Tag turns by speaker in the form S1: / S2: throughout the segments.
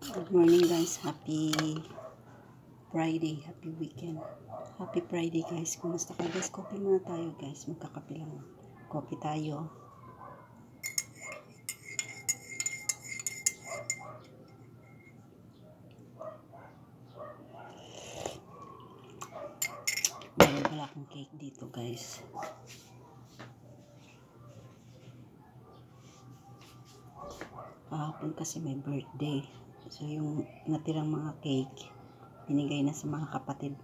S1: Good morning guys, happy Friday, happy weekend. Happy Friday guys, kumusta kayo guys? Coffee muna tayo guys, magkakape lang. Coffee tayo. Meron pala akong cake dito guys. Kahapon kasi may birthday. So yung natirang mga cake, binigay na sa mga kapatid.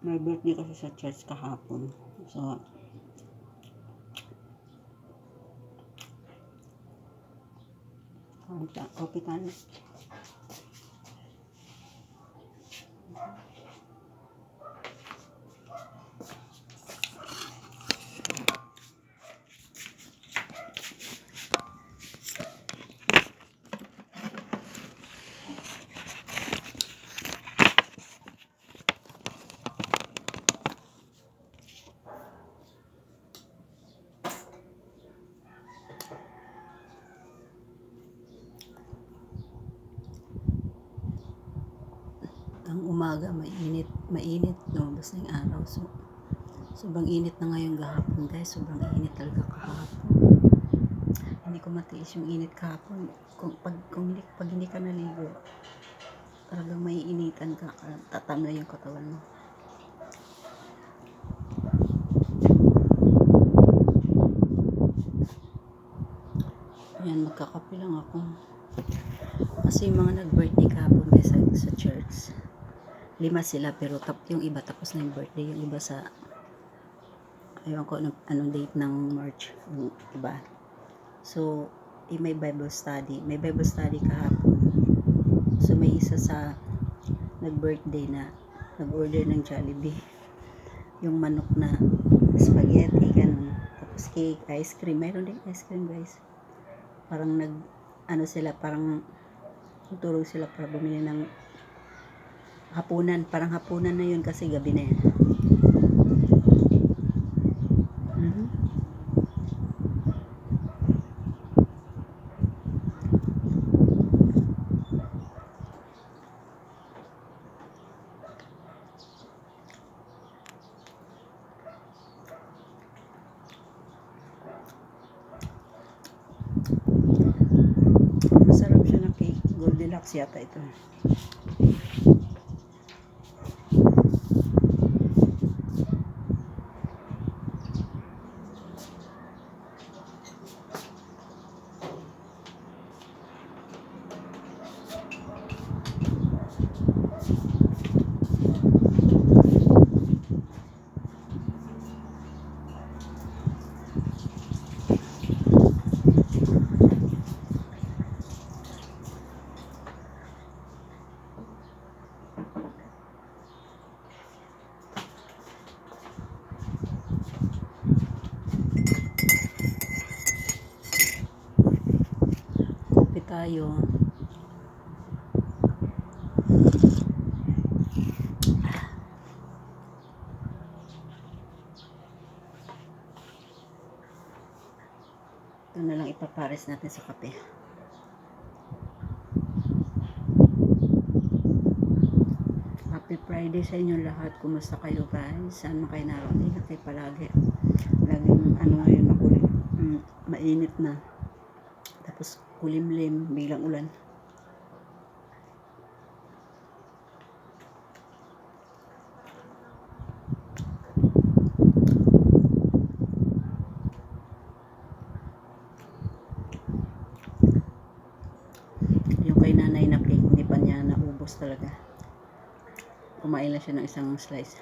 S1: May birthday kasi sa church kahapon. So, coffee tayo. Ang umaga mainit lumabas na yung araw, so sobrang init na ngayon gahapon guys, sobrang init talaga kahapon. Hindi ko matiis yung init kahapon. Pag hindi ka naligo, talagang maiinitan ka, tatamlay yung katawan mo. Ayan, magkakape lang ako kasi yung mga nag-birthday kahapon guys sa church, 5 sila, pero yung iba tapos na yung birthday, yung iba sa ayun ko anong date ng March yung iba. So may Bible study kahapon. So may isa sa nag-birthday na nag-order ng Jollibee, yung manok na spaghetti ganun, tapos cake, ice cream, mayroon din ice cream guys. Parang parang tutulog sila para bumili ng hapunan, parang hapunan na yun kasi gabi na yan. Masarap siya na cake, Goldilocks yata ito. Tayo. Ito na lang ipapares natin sa kape. Happy Friday sa inyo lahat. Kumusta kayo guys? Saan kayo naroon? Ingat kayo palagi. Laging ngayon makulit. Mainit na. Tapos kulimlim, biglang ulan. Yung kay nanay na cake, hindi pa niya naubos talaga. Kumain lang siya ng isang slice.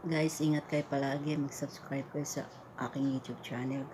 S1: Guys, ingat kayo palagi. Mag-subscribe kayo sa aking YouTube channel.